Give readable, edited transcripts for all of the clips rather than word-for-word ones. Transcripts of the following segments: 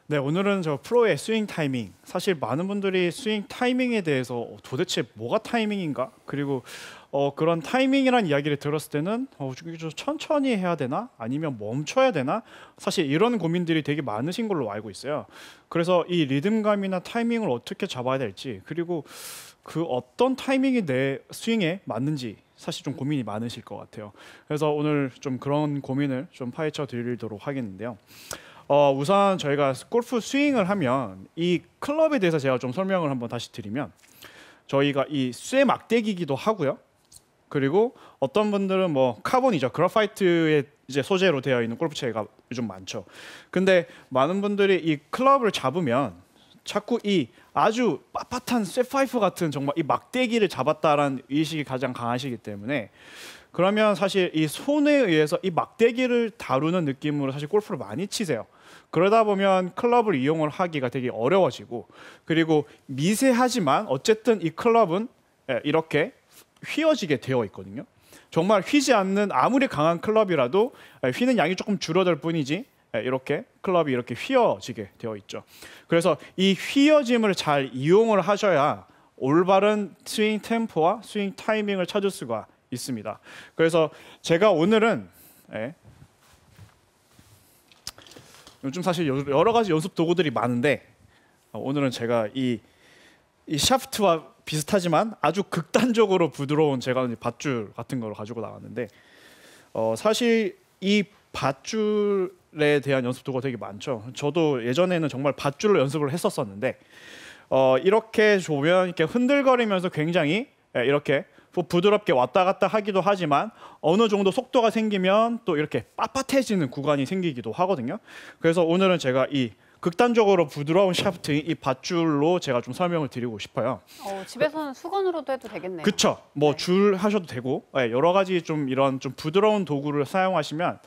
네, 오늘은 저 프로의 스윙 타이밍. 사실 많은 분들이 스윙 타이밍에 대해서 도대체 뭐가 타이밍인가? 그리고 그런 타이밍이라는 이야기를 들었을 때는 좀 천천히 해야 되나? 아니면 멈춰야 되나? 사실 이런 고민들이 되게 많으신 걸로 알고 있어요. 그래서 이 리듬감이나 타이밍을 어떻게 잡아야 될지, 그리고 그 어떤 타이밍이 내 스윙에 맞는지 사실 좀 고민이 많으실 것 같아요. 그래서 오늘 좀 그런 고민을 좀 파헤쳐 드리도록 하겠는데요. 우선 저희가 골프 스윙을 하면 이 클럽에 대해서 제가 좀 설명을 한번 다시 드리면, 저희가 이 쇠 막대기기도 하고요. 그리고 어떤 분들은 뭐 카본이죠. 그래파이트의 이제 소재로 되어 있는 골프채가 요즘 많죠. 근데 많은 분들이 이 클럽을 잡으면 자꾸 이 아주 빳빳한 쇠 파이프 같은 정말 이 막대기를 잡았다라는 의식이 가장 강하시기 때문에, 그러면 사실 이 손에 의해서 이 막대기를 다루는 느낌으로 사실 골프를 많이 치세요. 그러다 보면 클럽을 이용을 하기가 되게 어려워지고, 그리고 미세하지만 어쨌든 이 클럽은 이렇게 휘어지게 되어 있거든요. 정말 휘지 않는 아무리 강한 클럽이라도 휘는 양이 조금 줄어들 뿐이지 이렇게 클럽이 이렇게 휘어지게 되어 있죠. 그래서 이 휘어짐을 잘 이용을 하셔야 올바른 스윙 템포와 스윙 타이밍을 찾을 수가 있습니다. 그래서 제가 오늘은 요즘 사실 여러 가지 연습 도구들이 많은데, 오늘은 제가 이 샤프트와 비슷하지만 아주 극단적으로 부드러운 제가 밧줄 같은 걸 가지고 나왔는데, 사실 이 밧줄에 대한 연습 도구가 되게 많죠. 저도 예전에는 정말 밧줄로 연습을 했었었는데, 이렇게 보면 이렇게 흔들거리면서 굉장히 이렇게 부드럽게 왔다 갔다 하기도 하지만 어느 정도 속도가 생기면 또 이렇게 빳빳해지는 구간이 생기기도 하거든요. 그래서 오늘은 제가 이 극단적으로 부드러운 샤프트인 이 밧줄로 제가 좀 설명을 드리고 싶어요. 집에서는 수건으로도 해도 되겠네요. 그쵸. 뭐 줄 하셔도 되고 여러 가지 좀 이런 좀 부드러운 도구를 사용하시면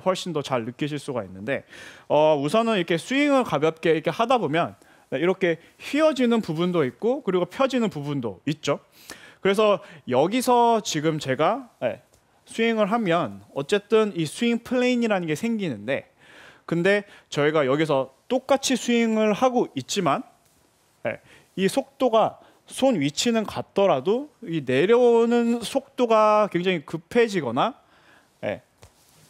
훨씬 더 잘 느끼실 수가 있는데, 우선은 이렇게 스윙을 가볍게 이렇게 하다 보면 이렇게 휘어지는 부분도 있고 그리고 펴지는 부분도 있죠. 그래서 여기서 지금 제가 스윙을 하면 어쨌든 이 스윙 플레인이라는 게 생기는데, 근데 저희가 여기서 똑같이 스윙을 하고 있지만 이 속도가 손 위치는 같더라도 이 내려오는 속도가 굉장히 급해지거나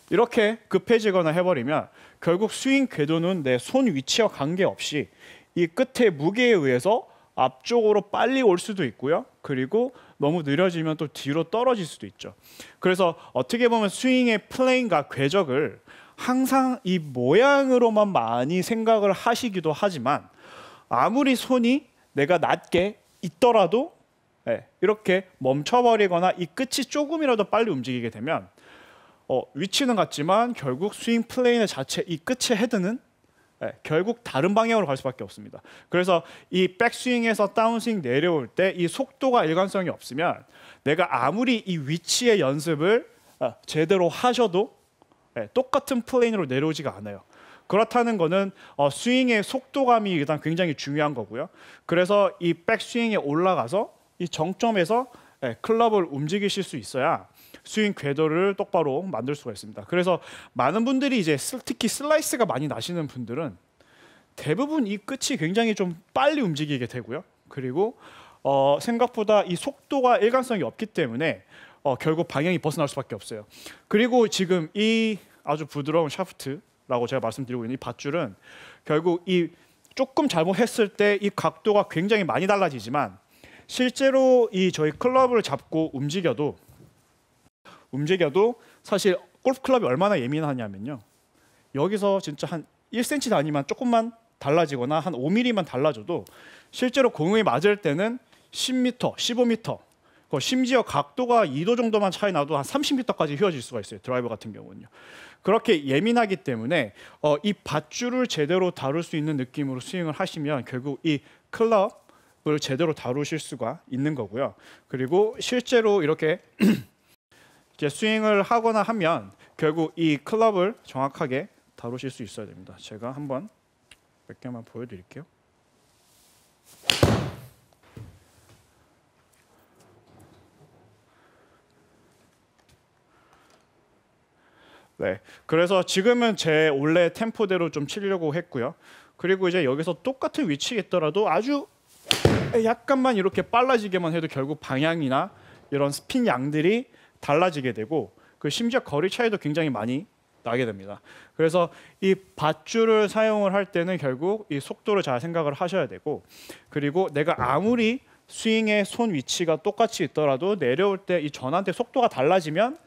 이렇게 급해지거나 해버리면 결국 스윙 궤도는 내 손 위치와 관계없이 이 끝의 무게에 의해서 앞쪽으로 빨리 올 수도 있고요. 그리고 너무 느려지면 또 뒤로 떨어질 수도 있죠. 그래서 어떻게 보면 스윙의 플레인과 궤적을 항상 이 모양으로만 많이 생각을 하시기도 하지만, 아무리 손이 내가 낮게 있더라도 이렇게 멈춰버리거나 이 끝이 조금이라도 빨리 움직이게 되면 위치는 같지만 결국 스윙 플레인의 자체 이 끝의 헤드는 결국 다른 방향으로 갈 수밖에 없습니다. 그래서 이 백스윙에서 다운스윙 내려올 때 이 속도가 일관성이 없으면 내가 아무리 이 위치의 연습을 제대로 하셔도 똑같은 플레인으로 내려오지가 않아요. 그렇다는 거는 스윙의 속도감이 일단 굉장히 중요한 거고요. 그래서 이 백스윙에 올라가서 이 정점에서 클럽을 움직이실 수 있어야 스윙 궤도를 똑바로 만들 수가 있습니다. 그래서 많은 분들이 이제 특히 슬라이스가 많이 나시는 분들은 대부분 이 끝이 굉장히 좀 빨리 움직이게 되고요. 그리고 생각보다 이 속도가 일관성이 없기 때문에 결국 방향이 벗어날 수밖에 없어요. 그리고 지금 이 아주 부드러운 샤프트라고 제가 말씀드리고 있는 이 밧줄은 결국 이 조금 잘못했을 때 이 각도가 굉장히 많이 달라지지만, 실제로 이 저희 클럽을 잡고 움직여도 사실 골프 클럽이 얼마나 예민하냐면요, 여기서 진짜 한 1cm 단위만 조금만 달라지거나 한 5mm만 달라져도 실제로 공에 맞을 때는 10m, 15m, 심지어 각도가 2도 정도만 차이 나도 한 30m까지 휘어질 수가 있어요. 드라이버 같은 경우는요. 그렇게 예민하기 때문에 이 밧줄을 제대로 다룰 수 있는 느낌으로 스윙을 하시면 결국 이 클럽을 제대로 다루실 수가 있는 거고요. 그리고 실제로 이렇게 스윙을 하거나 하면 결국 이 클럽을 정확하게 다루실 수 있어야 됩니다. 제가 한번 몇 개만 보여드릴게요. 네, 그래서 지금은 제 원래 템포대로 좀 치려고 했고요. 그리고 이제 여기서 똑같은 위치에 있더라도 아주 약간만 이렇게 빨라지게만 해도 결국 방향이나 이런 스핀 양들이 달라지게 되고 그 심지어 거리 차이도 굉장히 많이 나게 됩니다. 그래서 이 밧줄을 사용을 할 때는 결국 이 속도를 잘 생각을 하셔야 되고, 그리고 내가 아무리 스윙의 손 위치가 똑같이 있더라도 내려올 때 이 전환대 속도가 달라지면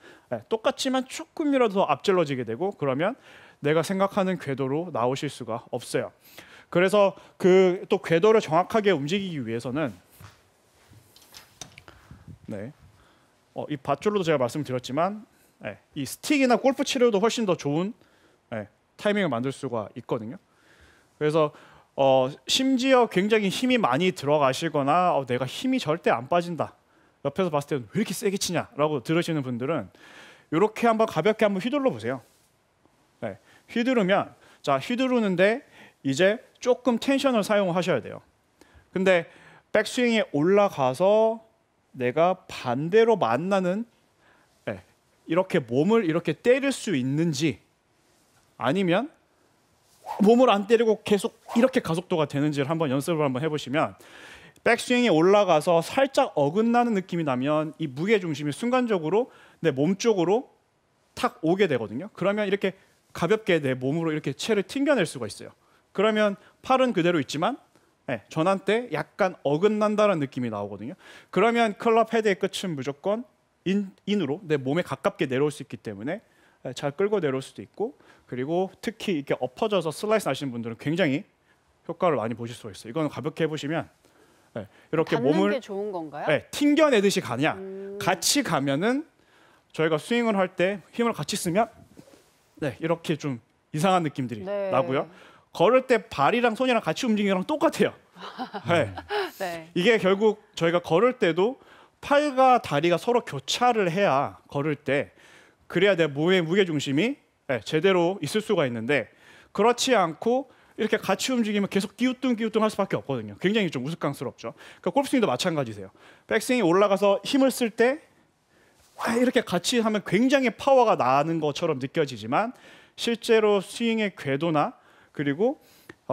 똑같지만 조금이라도 더 앞질러지게 되고, 그러면 내가 생각하는 궤도로 나오실 수가 없어요. 그래서 그 또 궤도를 정확하게 움직이기 위해서는 이 밧줄로도 제가 말씀드렸지만 이 스틱이나 골프 치료도 훨씬 더 좋은 타이밍을 만들 수가 있거든요. 그래서 심지어 굉장히 힘이 많이 들어가시거나 내가 힘이 절대 안 빠진다, 옆에서 봤을 때는 왜 이렇게 세게 치냐라고 들으시는 분들은 이렇게 한번 가볍게 한번 휘둘러 보세요. 휘두르면, 자, 휘두르는데 이제 조금 텐션을 사용하셔야 돼요. 근데 백스윙에 올라가서 내가 반대로 만나는 이렇게 몸을 이렇게 때릴 수 있는지, 아니면 몸을 안 때리고 계속 이렇게 가속도가 되는지를 한번 연습을 한번 해보시면, 백스윙에 올라가서 살짝 어긋나는 느낌이 나면 이 무게 중심이 순간적으로 내 몸 쪽으로 탁 오게 되거든요. 그러면 이렇게 가볍게 내 몸으로 이렇게 채를 튕겨낼 수가 있어요. 그러면 팔은 그대로 있지만 전환 때 약간 어긋난다는 느낌이 나오거든요. 그러면 클럽 헤드의 끝은 무조건 인으로 내 몸에 가깝게 내려올 수 있기 때문에 잘 끌고 내려올 수도 있고, 그리고 특히 이렇게 엎어져서 슬라이스 하시는 분들은 굉장히 효과를 많이 보실 수가 있어요. 이거는 가볍게 해보시면 이렇게 몸을 게 좋은 건가요? 튕겨내듯이 가냐, 같이 가면은 저희가 스윙을 할 때 힘을 같이 쓰면 이렇게 좀 이상한 느낌들이 나고요. 걸을 때 발이랑 손이랑 같이 움직이는 거랑 똑같아요. 이게 결국 저희가 걸을 때도 팔과 다리가 서로 교차를 해야 걸을 때, 그래야 내 몸의 무게 중심이 제대로 있을 수가 있는데, 그렇지 않고 이렇게 같이 움직이면 계속 끼우뚱 할 수밖에 없거든요. 굉장히 좀 우스꽝스럽죠. 그러니까 골프스윙도 마찬가지세요. 백스윙이 올라가서 힘을 쓸 때 이렇게 같이 하면 굉장히 파워가 나는 것처럼 느껴지지만, 실제로 스윙의 궤도나 그리고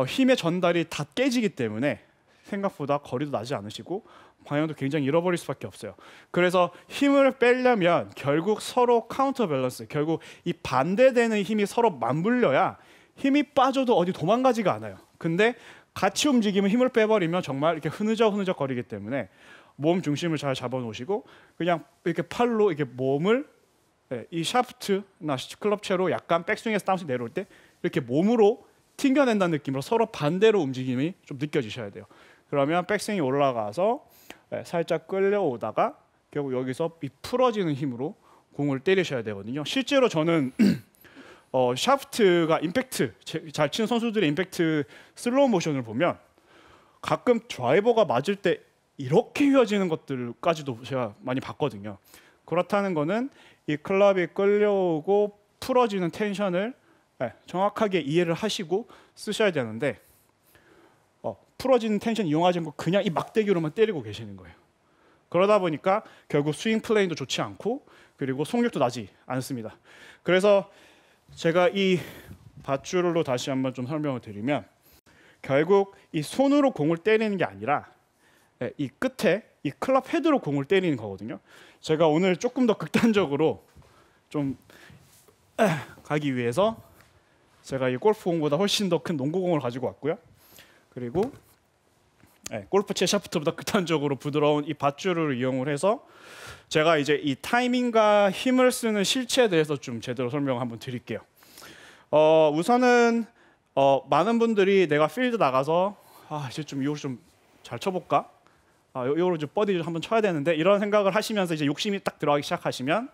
힘의 전달이 다 깨지기 때문에 생각보다 거리도 나지 않으시고 방향도 굉장히 잃어버릴 수밖에 없어요. 그래서 힘을 빼려면 결국 서로 카운터 밸런스, 결국 이 반대되는 힘이 서로 맞물려야 힘이 빠져도 어디 도망가지가 않아요. 근데 같이 움직이면 힘을 빼버리면 정말 이렇게 흐느적 거리기 때문에 몸 중심을 잘 잡아놓으시고 그냥 이렇게 팔로 이렇게 몸을 이 샤프트나 클럽체로 약간 백스윙에서 다운스 내려올 때 이렇게 몸으로 튕겨낸다는 느낌으로 서로 반대로 움직임이 좀 느껴지셔야 돼요. 그러면 백스윙이 올라가서 살짝 끌려오다가 결국 여기서 이 풀어지는 힘으로 공을 때리셔야 되거든요. 실제로 저는 샤프트가 임팩트, 잘 치는 선수들의 임팩트 슬로우 모션을 보면 가끔 드라이버가 맞을 때 이렇게 휘어지는 것들까지도 제가 많이 봤거든요. 그렇다는 거는 이 클럽이 끌려오고 풀어지는 텐션을 정확하게 이해를 하시고 쓰셔야 되는데, 풀어지는 텐션 이용하지 않고 그냥 이 막대기로만 때리고 계시는 거예요. 그러다 보니까 결국 스윙 플레인도 좋지 않고 그리고 속력도 나지 않습니다. 그래서 제가 이 밧줄로 다시 한번 좀 설명을 드리면, 결국 이 손으로 공을 때리는 게 아니라 이 끝에 이 클럽 헤드로 공을 때리는 거거든요. 제가 오늘 조금 더 극단적으로 좀 가기 위해서 제가 이 골프공보다 훨씬 더 큰 농구공을 가지고 왔고요. 그리고 골프채 샤프트보다 극단적으로 부드러운 이 밧줄을 이용을 해서 제가 이제 이 타이밍과 힘을 쓰는 실체에 대해서 좀 제대로 설명을 한번 드릴게요. 우선은 많은 분들이 내가 필드 나가서 이제 좀 이걸 좀 잘 쳐볼까? 이거로 좀 버디 좀 한번 쳐야 되는데, 이런 생각을 하시면서 이제 욕심이 딱 들어가기 시작하시면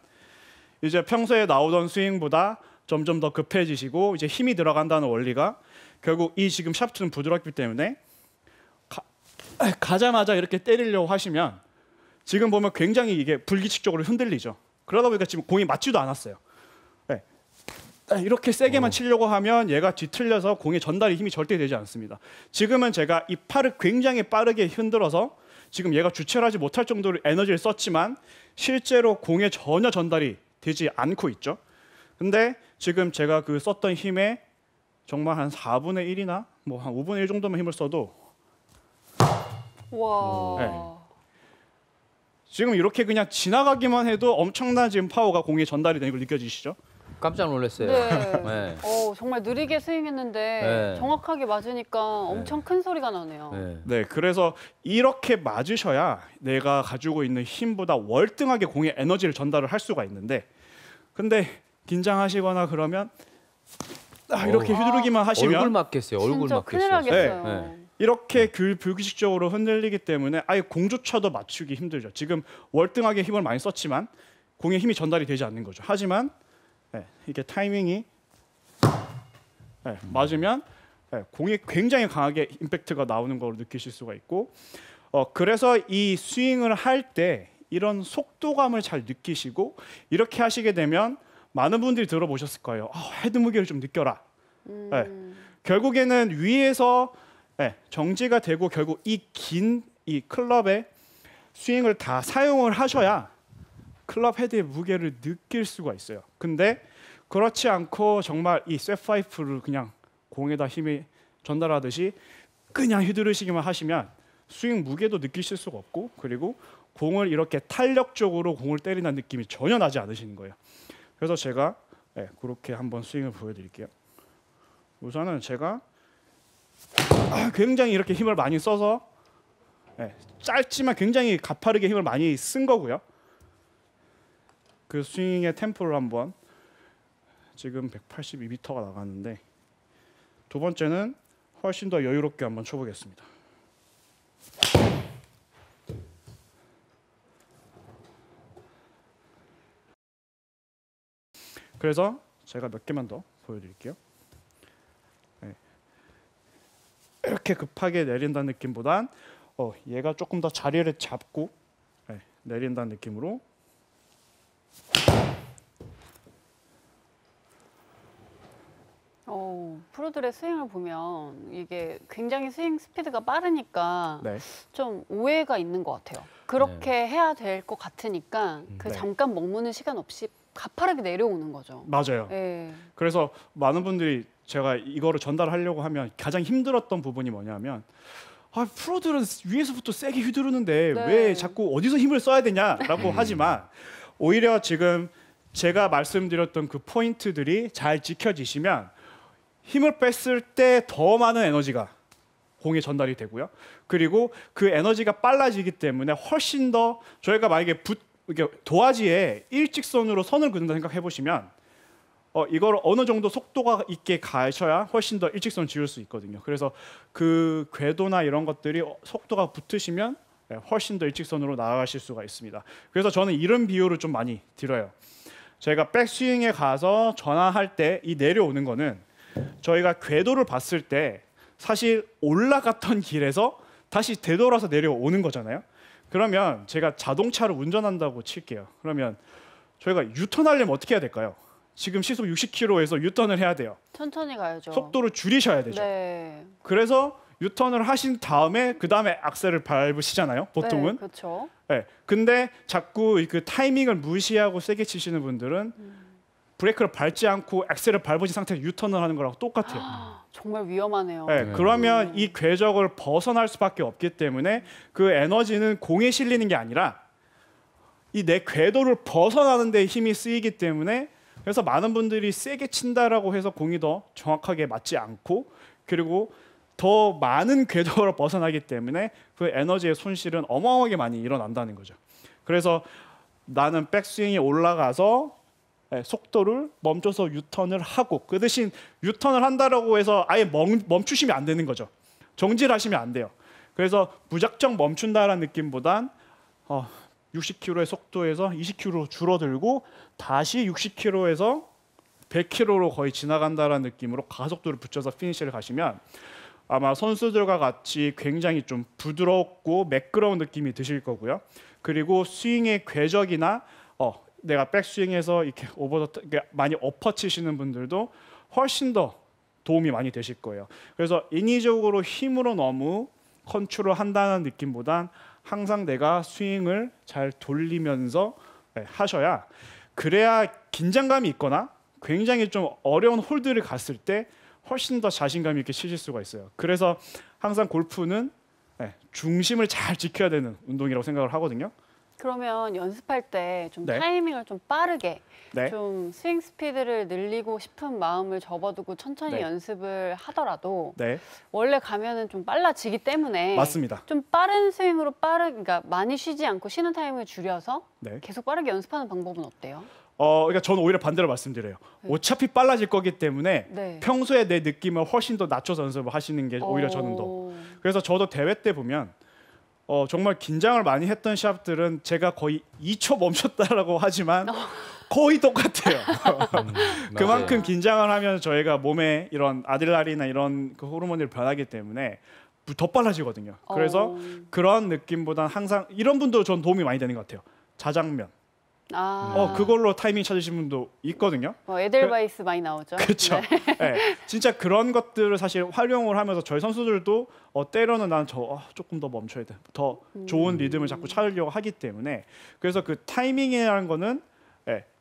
이제 평소에 나오던 스윙보다 점점 더 급해지시고, 이제 힘이 들어간다는 원리가 결국 이 지금 샤프트는 부드럽기 때문에 가자마자 이렇게 때리려고 하시면 지금 보면 굉장히 이게 불규칙적으로 흔들리죠. 그러다 보니까 지금 공이 맞지도 않았어요. 이렇게 세게만 치려고 하면 얘가 뒤틀려서 공의 전달이 힘이 절대 되지 않습니다. 지금은 제가 이 팔을 굉장히 빠르게 흔들어서 지금 얘가 주체를 하지 못할 정도로 에너지를 썼지만 실제로 공에 전혀 전달이 되지 않고 있죠. 근데 지금 제가 그 썼던 힘에 정말 한 4분의 1이나 뭐 한 5분의 1 정도만 힘을 써도 와. 네. 지금 이렇게 그냥 지나가기만 해도 엄청난 지금 파워가 공에 전달이 되는 걸 느껴지시죠? 깜짝 놀랐어요. 네. 네. 정말 느리게 스윙했는데 네. 정확하게 맞으니까 엄청 큰 소리가 나네요. 네. 네, 그래서 이렇게 맞으셔야 내가 가지고 있는 힘보다 월등하게 공에 에너지를 전달을 할 수가 있는데, 근데 긴장하시거나 그러면 이렇게 휘두르기만 하시면 얼굴 맞겠어요. 얼굴 진짜 큰일 맞겠어요. 나겠어요. 네. 이렇게 불규칙적으로 흔들리기 때문에 아예 공조차도 맞추기 힘들죠. 지금 월등하게 힘을 많이 썼지만 공에 힘이 전달이 되지 않는 거죠. 하지만 이게 타이밍이 맞으면 공이 굉장히 강하게 임팩트가 나오는 걸 느끼실 수가 있고, 그래서 이 스윙을 할 때 이런 속도감을 잘 느끼시고 이렇게 하시게 되면 많은 분들이 들어보셨을 거예요. 헤드 무게를 좀 느껴라. 결국에는 위에서 정지가 되고 결국 이 긴 이 클럽의 스윙을 다 사용을 하셔야 클럽 헤드의 무게를 느낄 수가 있어요. 근데 그렇지 않고 정말 이 쇠파이프를 그냥 공에다 힘이 전달하듯이 그냥 휘두르시기만 하시면 스윙 무게도 느끼실 수가 없고, 그리고 공을 이렇게 탄력적으로 공을 때리는 느낌이 전혀 나지 않으시는 거예요. 그래서 제가 그렇게 한번 스윙을 보여드릴게요. 우선은 제가 굉장히 이렇게 힘을 많이 써서 짧지만 굉장히 가파르게 힘을 많이 쓴 거고요. 그 스윙의 템포를 한번, 지금 182m가 나갔는데 두 번째는 훨씬 더 여유롭게 한번 쳐보겠습니다. 그래서 제가 몇 개만 더 보여드릴게요. 이렇게 급하게 내린다는 느낌보단 얘가 조금 더 자리를 잡고 내린다는 느낌으로. 프로들의 스윙을 보면 이게 굉장히 스윙 스피드가 빠르니까 좀 오해가 있는 것 같아요. 그렇게 해야 될 것 같으니까 그 잠깐 머무는 시간 없이 가파르게 내려오는 거죠. 맞아요. 그래서 많은 분들이 제가 이거를 전달하려고 하면 가장 힘들었던 부분이 뭐냐면, 프로들은 위에서부터 세게 휘두르는데 왜 자꾸 어디서 힘을 써야 되냐라고 하지만, 오히려 지금 제가 말씀드렸던 그 포인트들이 잘 지켜지시면 힘을 뺐을 때 더 많은 에너지가 공에 전달이 되고요. 그리고 그 에너지가 빨라지기 때문에 훨씬 더, 저희가 만약에 이게 도화지에 일직선으로 선을 그는다 생각해 보시면 이걸 어느 정도 속도가 있게 가셔야 훨씬 더 일직선 지을 수 있거든요. 그래서 그 궤도나 이런 것들이 속도가 붙으시면 훨씬 더 일직선으로 나아가실 수가 있습니다. 그래서 저는 이런 비유를 좀 많이 드려요. 제가 백스윙에 가서 전환할 때 이 내려오는 거는 저희가 궤도를 봤을 때 사실 올라갔던 길에서 다시 되돌아서 내려오는 거잖아요. 그러면 제가 자동차를 운전한다고 칠게요. 그러면 저희가 유턴하려면 어떻게 해야 될까요? 지금 시속 60km에서 유턴을 해야 돼요. 천천히 가야죠. 속도를 줄이셔야 되죠. 그래서 유턴을 하신 다음에 그 다음에 악셀을 밟으시잖아요. 보통은. 그렇죠. 근데 자꾸 그 타이밍을 무시하고 세게 치시는 분들은 브레이크를 밟지 않고 악셀을 밟으신 상태에서 유턴을 하는 거랑 똑같아요. 정말 위험하네요. 그러면 이 궤적을 벗어날 수밖에 없기 때문에 그 에너지는 공에 실리는 게 아니라 이 내 궤도를 벗어나는 데 힘이 쓰이기 때문에, 그래서 많은 분들이 세게 친다라고 해서 공이 더 정확하게 맞지 않고, 그리고 더 많은 궤도를 벗어나기 때문에 그 에너지의 손실은 어마어마하게 많이 일어난다는 거죠. 그래서 나는 백스윙이 올라가서 속도를 멈춰서 유턴을 하고, 그 대신 유턴을 한다라고 해서 아예 멈추시면 안 되는 거죠. 정지를 하시면 안 돼요. 그래서 무작정 멈춘다라는 느낌보단 60km의 속도에서 20km로 줄어들고 다시 60km에서 100km로 거의 지나간다라는 느낌으로 가속도를 붙여서 피니시를 가시면 아마 선수들과 같이 굉장히 좀 부드럽고 매끄러운 느낌이 드실 거고요. 그리고 스윙의 궤적이나 내가 백스윙에서 이렇게 많이 엎어치시는 분들도 훨씬 더 도움이 많이 되실 거예요. 그래서 인위적으로 힘으로 너무 컨트롤 한다는 느낌보단 항상 내가 스윙을 잘 돌리면서 하셔야, 그래야 긴장감이 있거나 굉장히 좀 어려운 홀드를 갔을 때 훨씬 더 자신감 있게 치실 수가 있어요. 그래서 항상 골프는 중심을 잘 지켜야 되는 운동이라고 생각을 하거든요. 그러면 연습할 때 좀 네. 타이밍을 좀 빠르게 네. 좀 스윙 스피드를 늘리고 싶은 마음을 접어두고 천천히 네. 연습을 하더라도 네, 원래 가면은 좀 빨라지기 때문에 맞습니다. 좀 빠른 스윙으로 그러니까 많이 쉬지 않고 쉬는 타임을 줄여서 네. 계속 빠르게 연습하는 방법은 어때요? 그러니까 저는 오히려 반대로 말씀드려요. 어차피 빨라질 거기 때문에 네. 평소에 내 느낌을 훨씬 더 낮춰서 연습을 하시는 게 오히려 저는 더. 그래서 저도 대회 때 보면 정말 긴장을 많이 했던 샷들은 제가 거의 2초 멈췄다라고 하지만 거의 똑같아요. 그만큼 긴장을 하면 저희가 몸에 이런 아드레날린이나 이런 그 호르몬이 변하기 때문에 더 빨라지거든요. 그래서 그런 느낌보다는 항상 이런 분도 전 도움이 많이 되는 것 같아요. 자장면. 그걸로 타이밍 찾으신 분도 있거든요. 에델바이스 많이 나오죠. 그렇죠. 네. 진짜 그런 것들을 사실 활용을 하면서 저희 선수들도 때로는 난 조금 더 멈춰야 돼. 더 좋은 리듬을 자꾸 찾으려고 하기 때문에 그래서 그 타이밍이라는 거는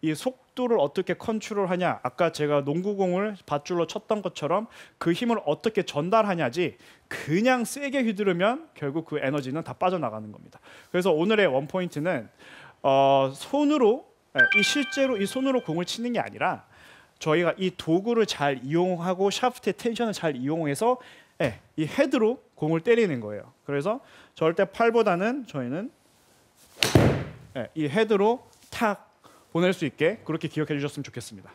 이 속도를 어떻게 컨트롤하냐. 아까 제가 농구공을 밧줄로 쳤던 것처럼 그 힘을 어떻게 전달하냐지 그냥 세게 휘두르면 결국 그 에너지는 다 빠져나가는 겁니다. 그래서 오늘의 원포인트는 손으로 실제로 이 손으로 공을 치는 게 아니라 저희가 이 도구를 잘 이용하고 샤프트의 텐션을 잘 이용해서 이 헤드로 공을 때리는 거예요. 그래서 절대 팔보다는 저희는 이 헤드로 탁 보낼 수 있게 그렇게 기억해 주셨으면 좋겠습니다.